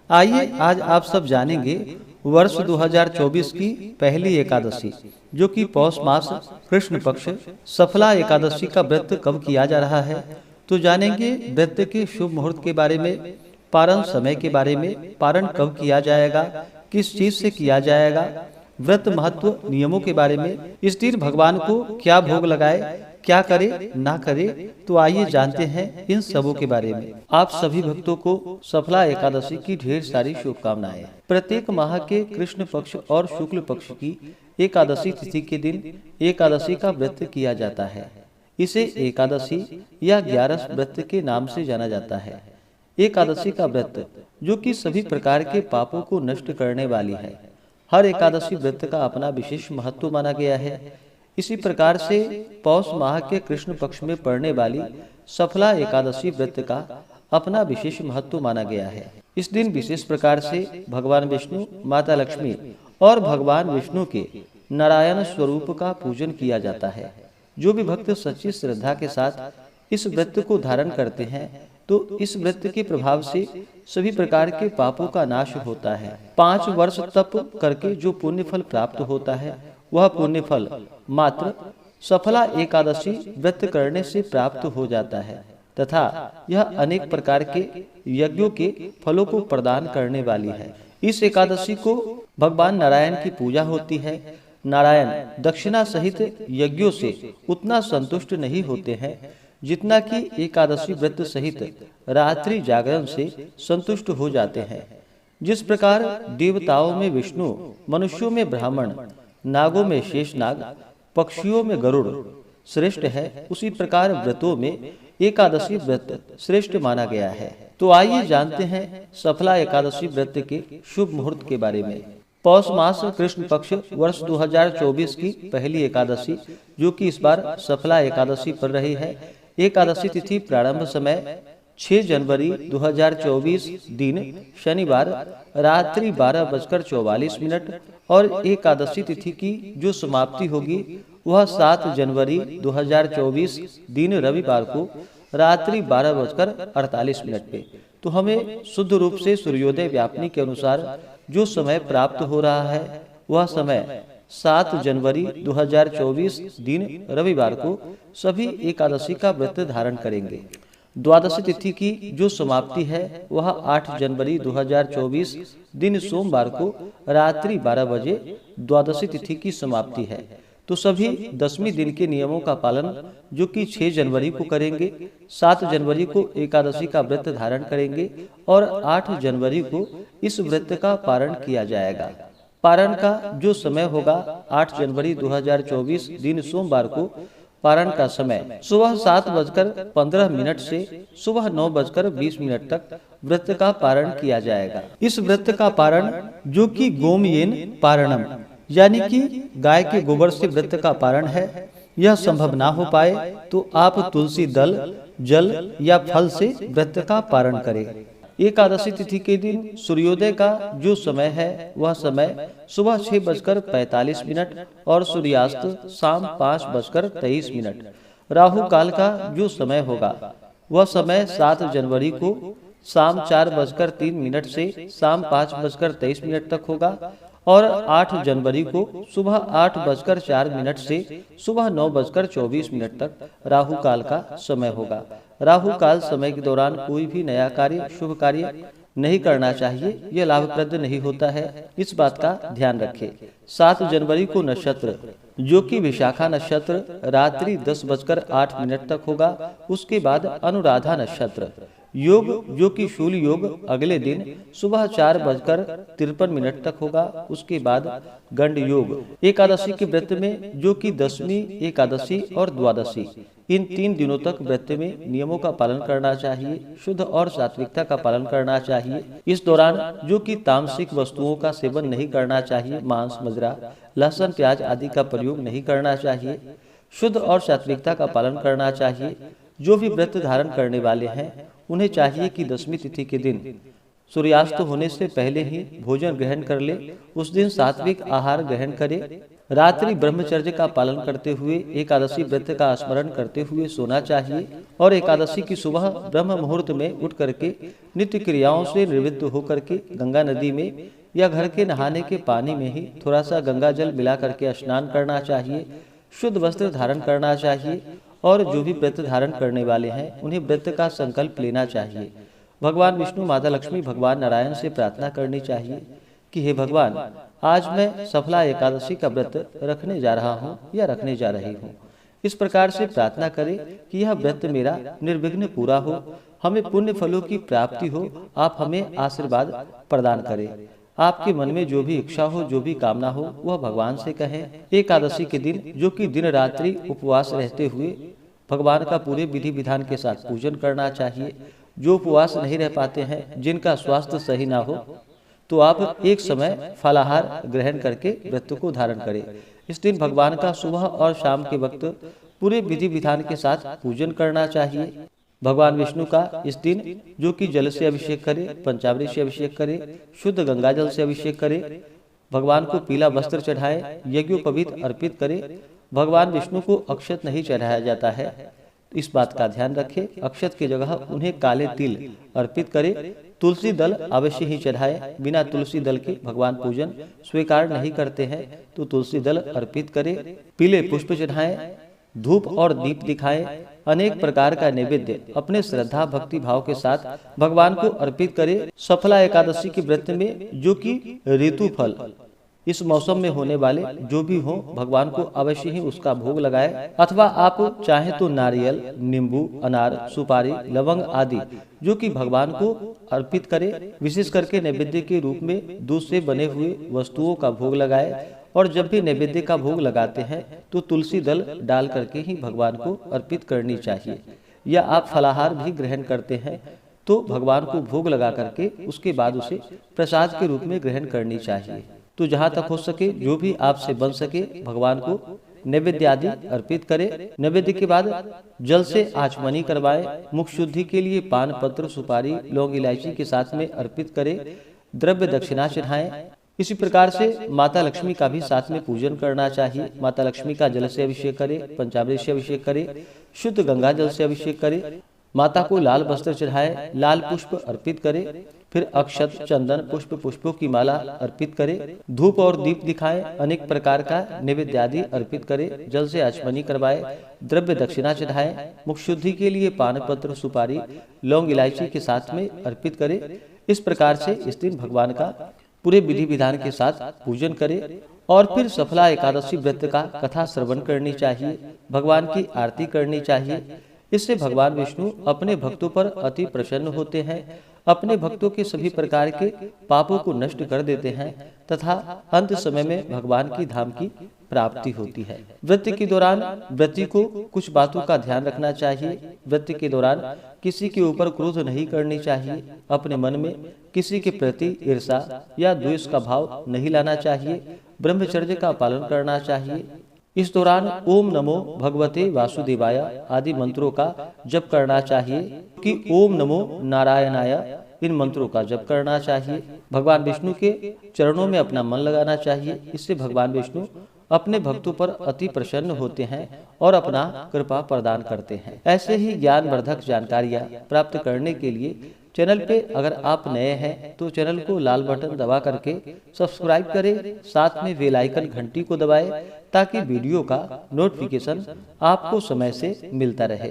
आइए आज आप सब जानेंगे वर्ष 2024 की पहली एकादशी जो कि पौष मास कृष्ण पक्ष सफला एकादशी का व्रत कब किया जा रहा है। तो जानेंगे व्रत के शुभ मुहूर्त के बारे में, पारण समय के बारे में, पारण कब किया जाएगा, किस चीज से किया जाएगा, व्रत महत्व, नियमों के बारे में, इस दिन भगवान को क्या भोग लगाए, क्या करे ना करे। तो आइए जानते हैं इन सबों के बारे में। आप सभी भक्तों को सफला एकादशी की ढेर सारी शुभकामनाएं। प्रत्येक माह के कृष्ण पक्ष और शुक्ल पक्ष की एकादशी तिथि के दिन एकादशी का व्रत किया जाता है। इसे एकादशी या 11 व्रत के नाम से जाना जाता है। एकादशी का व्रत जो कि सभी प्रकार के पापों को नष्ट करने वाली है। हर एकादशी व्रत का अपना विशेष महत्व माना गया है। इसी प्रकार से पौष माह के कृष्ण पक्ष में पड़ने वाली सफला एकादशी व्रत का अपना विशेष महत्व माना गया है। इस दिन विशेष प्रकार से भगवान विष्णु, माता लक्ष्मी और भगवान विष्णु के नारायण स्वरूप का पूजन किया जाता है। जो भी भक्त सच्ची श्रद्धा के साथ इस व्रत को धारण करते हैं तो इस व्रत के प्रभाव से सभी प्रकार के पापों का नाश होता है। 5 वर्ष तप करके जो पुण्य फल प्राप्त होता है वह पुण्य फल मात्र सफला एकादशी व्रत करने से प्राप्त हो जाता है तथा यह अनेक प्रकार के यज्ञों के फलों को प्रदान करने वाली है। इस एकादशी को भगवान नारायण की पूजा होती है। नारायण दक्षिणा सहित यज्ञों से उतना संतुष्ट नहीं होते हैं जितना कि एकादशी व्रत सहित रात्रि जागरण से संतुष्ट हो जाते हैं। जिस प्रकार देवताओं में विष्णु, मनुष्यों में ब्राह्मण, नागों में शेषनाग, पक्षियों में गरुड़ श्रेष्ठ है, उसी प्रकार व्रतों में एकादशी व्रत श्रेष्ठ माना गया है। तो आइए जानते हैं सफला एकादशी व्रत के शुभ मुहूर्त के बारे में। पौष मास कृष्ण पक्ष वर्ष 2024 की पहली एकादशी जो कि इस बार सफला एकादशी पड़ रही है। एकादशी तिथि प्रारंभ समय 6 जनवरी 2024 दिन शनिवार रात्रि 12:44 और एकादशी तिथि की जो समाप्ति होगी वह 7 जनवरी 2024 दिन रविवार को रात्रि 12:48 पे। तो हमें शुद्ध रूप से सूर्योदय व्यापनी के अनुसार जो समय प्राप्त हो रहा है वह समय 7 जनवरी 2024 दिन रविवार को सभी एकादशी का व्रत धारण करेंगे। द्वादशी तिथि की जो समाप्ति है वह 8 जनवरी 2024 दिन सोमवार को रात्रि 12 बजे द्वादशी तिथि की समाप्ति है। तो सभी 10वीं दिन के नियमों का पालन जो कि 6 जनवरी को करेंगे, 7 जनवरी को एकादशी का व्रत धारण करेंगे और 8 जनवरी को इस व्रत का पारण किया जाएगा। पारण का जो समय होगा 8 जनवरी 2024 दिन सोमवार को पारण का समय सुबह 7:15 से सुबह 9:20 तक व्रत का पारण किया जाएगा। इस व्रत का पारण जो कि गोमयेन पारणम यानी कि गाय के गोबर से व्रत का पारण है, यह संभव ना हो पाए तो आप तुलसी दल, जल या फल से व्रत का पारण करें। एकादशी तिथि के दिन सूर्योदय का जो समय है वह समय सुबह 6:45 और सूर्यास्त शाम 5:23। राहु काल का जो समय होगा वह समय 7 जनवरी को शाम 4:03 से शाम 5:23 तक होगा और 8 जनवरी को सुबह 8:04 से सुबह 9:24 तक राहु काल का समय होगा। राहु काल समय के दौरान कोई भी नया कार्य, शुभ कार्य नहीं करना चाहिए, यह लाभप्रद नहीं होता है, इस बात का ध्यान रखें। 7 जनवरी को नक्षत्र जो कि विशाखा नक्षत्र रात्रि 10:08 तक होगा। उसके बाद अनुराधा नक्षत्र योग जो कि शूल योग अगले दिन सुबह 4:53 तक होगा। उसके बाद गंड योग एकादशी के व्रत में जो कि 10वीं एकादशी और द्वादशी इन 3 दिनों तक व्रत में नियमों का पालन करना चाहिए, शुद्ध और सात्विकता का पालन करना चाहिए। इस दौरान जो कि तामसिक वस्तुओं का सेवन नहीं करना चाहिए, मांस, मदिरा, लहसुन, प्याज आदि का प्रयोग नहीं करना चाहिए। शुद्ध और सात्विकता का पालन करना चाहिए। जो भी व्रत धारण करने वाले हैं उन्हें चाहिए कि 10वीं तिथि के दिन सूर्यास्त होने से पहले ही भोजन ग्रहण कर ले। उस दिन सात्विक आहार ग्रहण करे। रात्रि ब्रह्मचर्य का पालन करते हुए एकादशी व्रत का स्मरण करते हुए सोना चाहिए और एकादशी की सुबह ब्रह्म मुहूर्त में उठ करके नित्य क्रियाओं से निवृत्त होकर के गंगा नदी में या घर के नहाने के पानी में ही थोड़ा सा गंगा जल मिला करके स्नान करना चाहिए। शुद्ध वस्त्र धारण करना चाहिए और जो भी व्रत धारण करने वाले हैं उन्हें व्रत का संकल्प लेना चाहिए। भगवान विष्णु, माता लक्ष्मी, भगवान नारायण से प्रार्थना करनी चाहिए कि हे भगवान, आज मैं सफला एकादशी का व्रत रखने जा रहा हूँ या रखने जा रही हूँ। इस प्रकार से प्रार्थना करें कि यह व्रत मेरा निर्विघ्न पूरा हो, हमें पुण्य फलों की प्राप्ति हो, आप हमें आशीर्वाद प्रदान करें। आपके मन में जो भी इच्छा हो, जो भी कामना हो, वह भगवान से कहें। एकादशी के दिन, जो कि दिन रात्रि उपवास रहते हुए भगवान का पूरे विधि विधान के साथ पूजन करना चाहिए। जो उपवास नहीं रह पाते हैं, जिनका स्वास्थ्य सही ना हो, तो आप एक समय फलाहार ग्रहण करके व्रत को धारण करें। इस दिन भगवान का सुबह और शाम के वक्त पूरे विधि विधान के साथ पूजन करना चाहिए। भगवान विष्णु का इस दिन जो कि जल से अभिषेक करे, पंचामृत से अभिषेक करे, शुद्ध गंगा जल से अभिषेक करे, भगवान को पीला वस्त्र चढ़ाए, यज्ञोपवीत अर्पित करे। भगवान विष्णु को अक्षत नहीं चढ़ाया जाता है, इस बात का ध्यान रखें। अक्षत की जगह उन्हें काले तिल अर्पित करें। तुलसी दल अवश्य ही चढ़ाए। बिना तुलसी दल के भगवान पूजन स्वीकार नहीं करते हैं, तो तुलसी दल अर्पित करें। पीले पुष्प चढ़ाएं, धूप और दीप दिखाएं। अनेक प्रकार का नैवेद्य अपने श्रद्धा भक्ति भाव के साथ भगवान को अर्पित करें। सफला एकादशी के व्रत में जो कि ऋतु फल इस मौसम में होने वाले जो भी हो, भगवान को अवश्य ही उसका भोग लगाए। अथवा आप चाहे तो नारियल, नींबू, अनार, सुपारी, लवंग आदि जो कि भगवान को अर्पित करे। विशेष करके नैवेद्य के रूप में दूध से बने हुए वस्तुओं का भोग लगाए। और जब भी नैवेद्य का भोग लगाते हैं तो तुलसी दल डाल करके ही भगवान को अर्पित करनी चाहिए। या आप फलाहार भी ग्रहण करते हैं तो भगवान को भोग लगा करके उसके बाद उसे प्रसाद के रूप में ग्रहण करनी चाहिए। तो जहाँ तक हो सके, जो भी आपसे बन सके, भगवान को नैवेद्य आदि अर्पित करें। नैवेद्य के बाद जल से आचमनी करवाएं। मुख शुद्धि के लिए पान पत्र, सुपारी, लौंग, इलायची के साथ में अर्पित करें। द्रव्य दक्षिणा चढ़ाएं। इसी प्रकार से माता लक्ष्मी का भी साथ में पूजन करना चाहिए। माता लक्ष्मी का जल से अभिषेक करें, पंचामृत से अभिषेक करें, शुद्ध गंगा जल से अभिषेक करें। माता को लाल वस्त्र चढ़ाएं, लाल पुष्प अर्पित करें। फिर अक्षत, चंदन, पुष्पों की माला अर्पित करें। धूप और दीप दिखाएं। अनेक प्रकार का नैवेद्य आदि अर्पित करें। जल से आचमनी करवाएं। द्रव्य दक्षिणा चढ़ाएं। मुख शुद्धि के लिए पान पत्र, सुपारी, लौंग, इलायची के साथ में अर्पित करें। इस प्रकार से इस दिन भगवान का पूरे विधि विधान के साथ पूजन करें। और फिर सफला एकादशी व्रत का कथा श्रवण करनी चाहिए, भगवान की आरती करनी चाहिए। इससे भगवान विष्णु अपने भक्तों पर अति प्रसन्न होते हैं, अपने भक्तों के सभी प्रकार के पापों को नष्ट कर देते हैं तथा अंत समय में भगवान की धाम की प्राप्ति होती है। व्रत के दौरान व्रती को कुछ बातों का ध्यान रखना चाहिए। व्रत के दौरान किसी के ऊपर क्रोध नहीं करनी चाहिए। अपने मन में किसी के प्रति ईर्ष्या या द्वेष का भाव नहीं लाना चाहिए। ब्रह्मचर्य का पालन करना चाहिए। इस दौरान ओम नमो भगवते वासुदेवाय आदि मंत्रों का जप करना चाहिए कि ओम नमो नारायणाय इन मंत्रों का जप करना चाहिए। भगवान विष्णु के चरणों में अपना मन लगाना चाहिए। इससे भगवान विष्णु अपने भक्तों पर अति प्रसन्न होते हैं और अपना कृपा प्रदान करते हैं। ऐसे ही ज्ञानवर्धक जानकारियाँ प्राप्त करने के लिए चैनल पे अगर आप नए हैं तो चैनल को लाल बटन दबा करके सब्सक्राइब करें, साथ में बेल आइकन घंटी को दबाएं ताकि वीडियो का नोटिफिकेशन आपको समय से मिलता रहे।